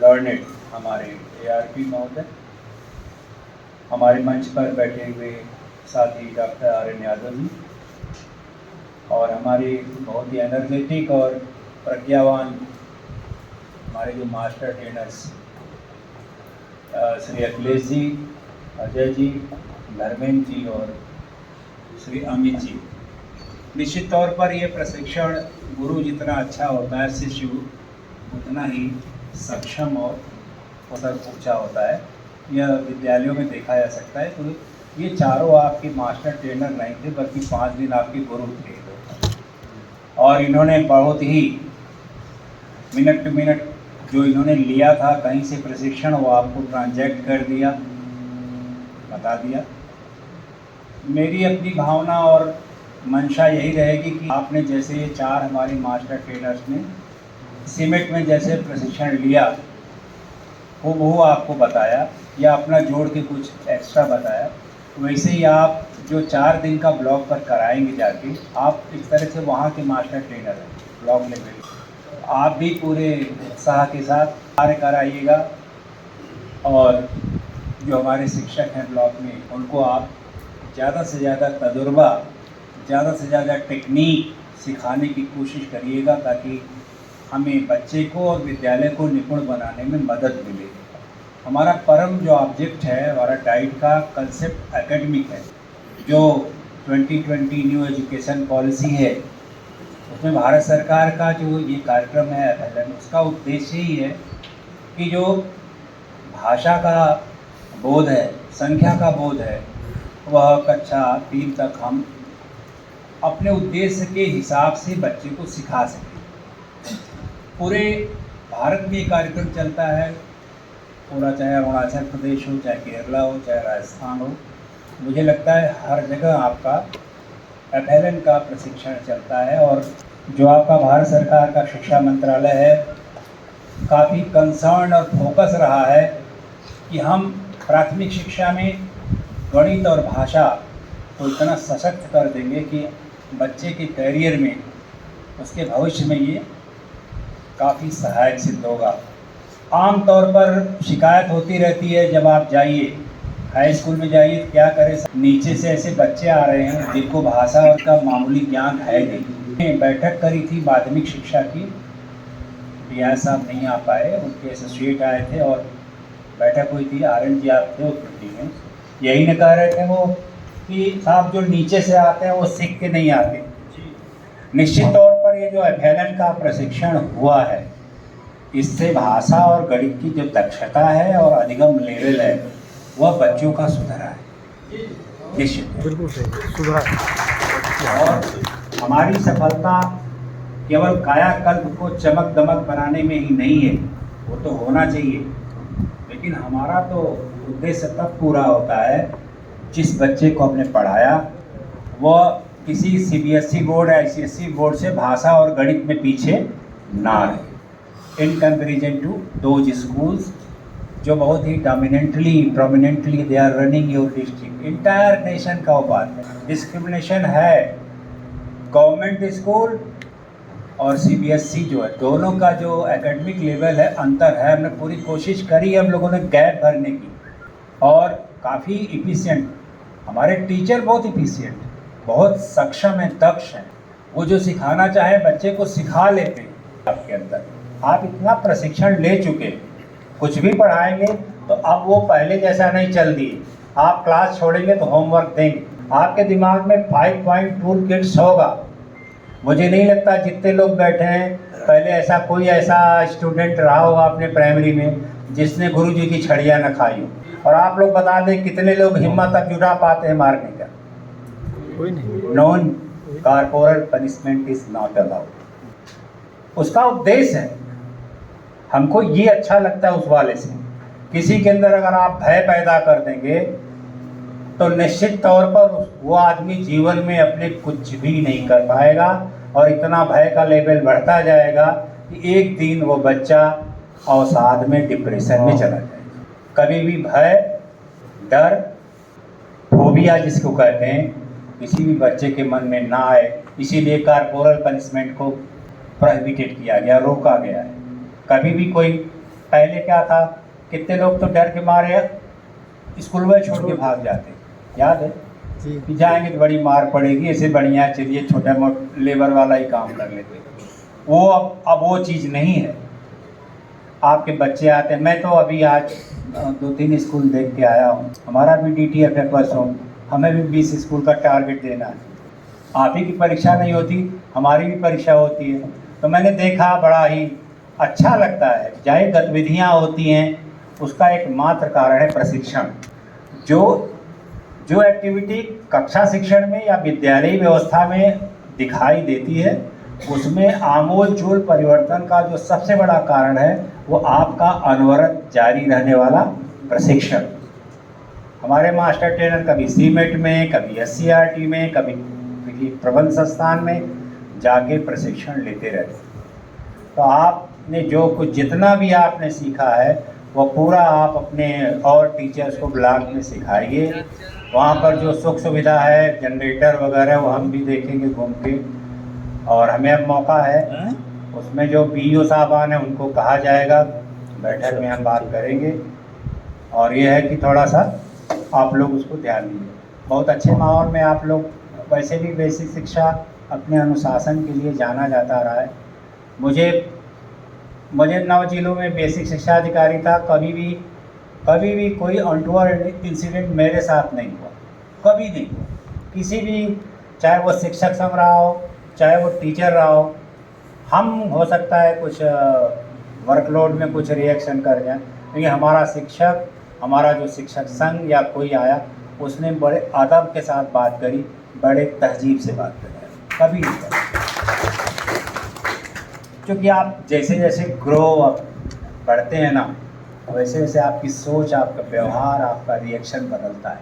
Learned हमारे ARP महोदय, हमारे मंच पर बैठे हुए साथी डॉक्टर RN यादव जी, और हमारे बहुत ही एनर्जेटिक और प्रज्ञावान हमारे जो मास्टर ट्रेनर्स श्री अखिलेश जी, अजय जी, धर्मेंद्र जी और श्री अमित जी। निश्चित तौर पर ये प्रशिक्षण गुरु जितना अच्छा होता है, शिष्य उतना ही सक्षम और उतर ऊँचा होता है। यह विद्यालयों में देखा जा सकता है। तो ये चारों आपके मास्टर ट्रेनर नहीं थे, बल्कि 5 दिन आपके गुरु थे, और इन्होंने बहुत ही मिनट टू मिनट जो इन्होंने लिया था कहीं से प्रशिक्षण, वो आपको ट्रांजैक्ट कर दिया, बता दिया। मेरी अपनी भावना और मंशा यही रहेगी कि आपने जैसे ये 4 हमारे मास्टर ट्रेनर्स ने सीमेंट में जैसे प्रशिक्षण लिया, वो आपको बताया या अपना जोड़ के कुछ एक्स्ट्रा बताया, वैसे ही आप जो 4 दिन का ब्लॉक पर कराएंगे जाके, आप इस तरह से वहाँ के मास्टर ट्रेनर हैं ब्लॉक लेवल। आप भी पूरे उत्साह के साथ कार्य कराइएगा, और जो हमारे शिक्षक हैं ब्लॉक में, उनको आप ज़्यादा से ज़्यादा तजुर्बा, ज़्यादा से ज़्यादा टेक्निक सिखाने की कोशिश करिएगा, ताकि हमें बच्चे को और विद्यालय को निपुण बनाने में मदद मिले। हमारा परम जो ऑब्जेक्ट है, हमारा डाइट का कंसेप्ट एकेडमिक है। जो 2020 न्यू एजुकेशन पॉलिसी है, उसमें भारत सरकार का जो ये कार्यक्रम है FLN, उसका उद्देश्य ही है कि जो भाषा का बोध है, संख्या का बोध है, वह कक्षा 3 तक हम अपने उद्देश्य के हिसाब से बच्चे को सिखा सकें। पूरे भारत में ये कार्यक्रम चलता है, पूरा, चाहे अरुणाचल प्रदेश हो, चाहे केरला हो, चाहे राजस्थान हो, मुझे लगता है हर जगह आपका FLN का प्रशिक्षण चलता है। और जो आपका भारत सरकार का शिक्षा मंत्रालय है, काफ़ी कंसर्न और फोकस रहा है कि हम प्राथमिक शिक्षा में गणित और भाषा को इतना सशक्त कर देंगे कि बच्चे के करियर में, उसके भविष्य में ये काफ़ी सहायक सिद्ध होगा। आम तौर पर शिकायत होती रहती है, जब आप जाइए हाई स्कूल में जाइए, क्या करें, नीचे से ऐसे बच्चे आ रहे हैं जिनको भाषा और का मामूली ज्ञान है नहीं। बैठक करी थी माध्यमिक शिक्षा की, DI साहब नहीं आ पाए, उनके एसोसिएट आए थे और बैठक हुई थी। RN जी आप थे उस मीटिंग में, यही न कह रहे थे वो कि साहब जो नीचे से आते हैं वो सीख के नहीं आते। निश्चित तौर पर ये जो FLN का प्रशिक्षण हुआ है, इससे भाषा और गणित की जो दक्षता है और अधिगम लेवल है, वह बच्चों का सुधरा है, निश्चित बिल्कुल सही सुधरा। और हमारी सफलता केवल कायाकल्प को चमक दमक बनाने में ही नहीं है, वो तो होना चाहिए, लेकिन हमारा तो उद्देश्य तब पूरा होता है जिस बच्चे को हमने पढ़ाया वह किसी CBSE बोर्ड या ICSE बोर्ड से भाषा और गणित में पीछे ना रहे, in comparison to those schools जो बहुत ही prominently they are running your district. Entire nation का वो बात है। डिस्क्रिमिनेशन है गवर्नमेंट स्कूल और CBSE जो है, दोनों का जो एकेडमिक लेवल है, अंतर है। हमने पूरी कोशिश करी हम लोगों ने गैप भरने की, और काफ़ी इफिशिएंट, हमारे टीचर बहुत इफिशिएंट, बहुत सक्षम हैं, दक्ष हैं। वो जो सिखाना चाहे बच्चे को सिखा लेते हैं। आपके अंदर आप इतना प्रशिक्षण ले चुके, कुछ भी पढ़ाएंगे तो अब वो पहले जैसा नहीं चल दिए। आप क्लास छोड़ेंगे तो होमवर्क देंगे, आपके दिमाग में 5 पॉइंट टूल किट्स होगा। मुझे नहीं लगता जितने लोग बैठे हैं पहले ऐसा कोई ऐसा स्टूडेंट रहा होगा अपने प्राइमरी में जिसने गुरुजी की छड़ियाँ न खाई हो। और आप लोग बता दें कितने लोग हिम्मत तक जुटा पाते हैं मारने का? कोई नहीं। Non corporal punishment is not allowed. उसका उद्देश्य है, हमको ये अच्छा लगता है उस वाले से। किसी के अंदर अगर आप भय पैदा कर देंगे तो निश्चित तौर पर वो आदमी जीवन में अपने कुछ भी नहीं कर पाएगा, और इतना भय का लेवल बढ़ता जाएगा कि एक दिन वो बच्चा अवसाद में, डिप्रेशन में चला जाएगा। कभी भी भय, डर, फोबिया जिसको कहते हैं, किसी भी बच्चे के मन में ना आए, इसीलिए कॉर्पोरल पनिशमेंट को प्रोहिबिटेड किया गया, रोका गया है। कभी भी कोई पहले क्या था, कितने लोग तो डर के मारे स्कूल में छोड़ के भाग जाते, याद है कि जाएंगे तो बड़ी मार पड़ेगी, ऐसे बढ़िया चलिए छोटा मोटा लेबर वाला ही काम कर लेते। वो अब वो चीज़ नहीं है। आपके बच्चे आते हैं, मैं तो अभी आज 2-3 स्कूल देख के आया हूँ। हमारा भी DTF है परसों, हमें भी 20 स्कूल का टारगेट देना है। आप ही की परीक्षा नहीं होती, हमारी भी परीक्षा होती है। तो मैंने देखा बड़ा ही अच्छा लगता है। जाहिर गतिविधियाँ होती हैं, उसका एक मात्र कारण है प्रशिक्षण। जो एक्टिविटी कक्षा शिक्षण में या विद्यालयी व्यवस्था में दिखाई देती है, उसमें आमूल-चूल परिवर्तन का जो सबसे बड़ा कारण है वो आपका अनवरत जारी रहने वाला प्रशिक्षण। हमारे मास्टर ट्रेनर कभी सीमेट में, कभी SCRT में, कभी प्रबंध संस्थान में जाके प्रशिक्षण लेते रहते। तो आपने जो कुछ जितना भी आपने सीखा है वो पूरा आप अपने और टीचर्स को ब्लॉक में सिखाइए। वहाँ पर जो सुख सुविधा है, जनरेटर वगैरह, वो हम भी देखेंगे घूम के। और हमें अब मौका है, उसमें जो PEO साहबान हैं उनको कहा जाएगा, बैठक में हम बात करेंगे। और ये है कि थोड़ा सा आप लोग उसको ध्यान दीजिए। बहुत अच्छे माहौल में आप लोग, वैसे भी बेसिक शिक्षा अपने अनुशासन के लिए जाना जाता रहा है। मुझे 9 जिलों में बेसिक शिक्षा अधिकारी था, कभी भी कोई अनटूवर्ड इंसिडेंट मेरे साथ नहीं हुआ, कभी नहीं हुआ। किसी भी, चाहे वो शिक्षक संघ रहा हो, चाहे वो टीचर रहा हो, हम हो सकता है कुछ वर्कलोड में कुछ रिएक्शन कर जाए, लेकिन हमारा जो शिक्षक संघ या कोई आया, उसने बड़े अदब के साथ बात करी, बड़े तहजीब से बात करी, कभी नहीं करी। क्योंकि आप जैसे जैसे ग्रो अप बढ़ते हैं ना, वैसे वैसे आपकी सोच, आपका व्यवहार, आपका रिएक्शन बदलता है।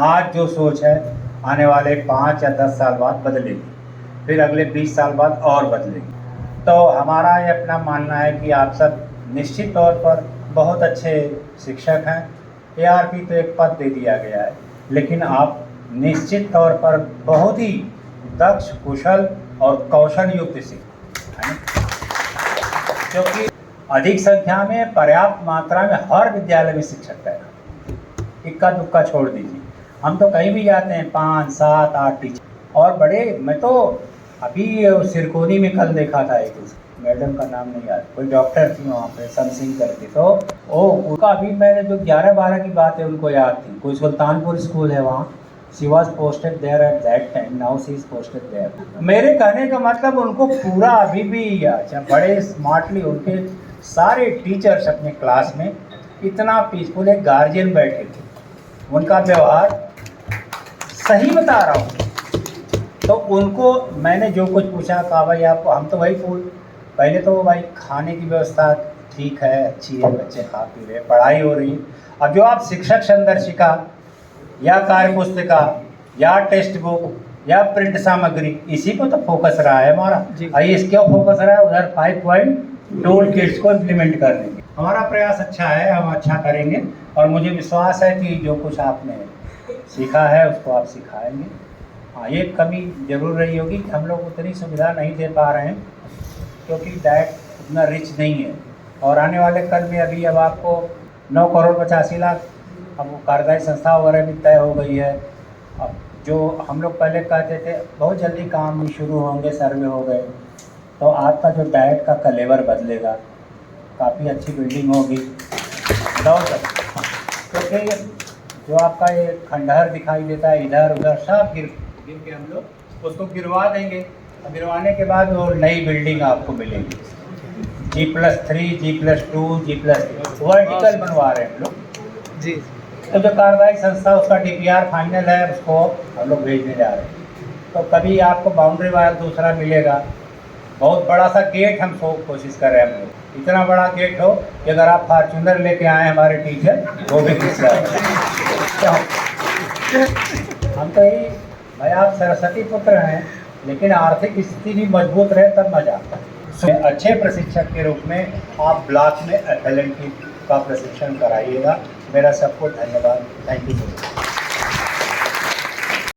आज जो सोच है, आने वाले 5 या 10 साल बाद बदलेगी, फिर अगले 20 साल बाद और बदलेगी। तो हमारा ये अपना मानना है कि आप सब निश्चित तौर पर बहुत अच्छे शिक्षक हैं। ARP तो एक पद दे दिया गया है, लेकिन आप निश्चित तौर पर बहुत ही दक्ष, कुशल और कौशल युक्त शिक्षक हैं, क्योंकि अधिक संख्या में, पर्याप्त मात्रा में हर विद्यालय में शिक्षक तैनात, इक्का दुक्का छोड़ दीजिए। हम तो कहीं भी जाते हैं 5, 7, 8 टीचर, और बड़े, मैं तो अभी सिरकोनी में कल देखा था, एक मैडम का नाम नहीं याद, कोई डॉक्टर थी वहाँ पे, समसिंग करके, तो उनका अभी मैंने जो 11-12 की बात है उनको याद थी। कोई सुल्तानपुर स्कूल है वहाँ, she was posted there at that time, now she is posted there. मेरे कहने का मतलब उनको पूरा अभी भी, अच्छा, बड़े स्मार्टली उनके सारे टीचर्स अपने क्लास में इतना पीसफुल, एक गार्जियन बैठे थे, उनका व्यवहार सही बता रहा हूँ। तो उनको मैंने जो कुछ पूछा, कहा भाई आपको, हम तो वही पहले तो भाई खाने की व्यवस्था ठीक है, अच्छी है, बच्चे खा पी रहे, पढ़ाई हो रही है। अब जो आप शिक्षक संदर्शिका या कार्यपुस्तिका या टेक्स्ट बुक या प्रिंट सामग्री, इसी को तो फोकस रहा है हमारा। IAS क्यों फोकस रहा है? उधर 5 पॉइंट टूल किट्स को इम्प्लीमेंट करने की हमारा प्रयास अच्छा है, हम अच्छा करेंगे। और मुझे विश्वास है कि जो कुछ आपने सीखा है उसको आप सिखाएंगे। हाँ, ये कमी जरूर रही होगी कि हम लोग उतनी सुविधा नहीं दे पा रहे हैं, क्योंकि डाइट उतना रिच नहीं है। और आने वाले कल में अभी अब आपको 9 करोड़ 85 लाख, अब वो कार्यदायी संस्था वगैरह भी तय हो गई है। अब जो हम लोग पहले कहते थे बहुत जल्दी काम भी शुरू होंगे, सर्वे हो गए, तो आपका जो डाइट का कलेवर बदलेगा, काफ़ी अच्छी बिल्डिंग होगी। क्योंकि जो आपका ये खंडहर दिखाई देता है इधर उधर, सब गिर के हम लोग उसको गिरवा देंगे। गिरवाने के बाद वो नई बिल्डिंग आपको मिलेगी, G+3, G+2, G+3 वर्टिकल बनवा रहे हैं हम लोग जी। तो जो कार्यदायी संस्था, उसका DPR फाइनल है, उसको हम लोग भेजने जा रहे हैं। तो कभी आपको बाउंड्री वाल दूसरा मिलेगा। बहुत बड़ा सा गेट हम कोशिश कर रहे हैं हम लोग, इतना बड़ा गेट हो कि अगर आप फॉर्चूनर लेके आए हमारे टीचर, वो भी खींच रहे। हम तो यही, भाई आप सरस्वती पुत्र हैं, लेकिन आर्थिक स्थिति भी मजबूत रहे तब मजा आता है। अच्छे प्रशिक्षक के रूप में आप ब्लॉक में FLNT का प्रशिक्षण कराइएगा। मेरा सबको धन्यवाद। Thank you.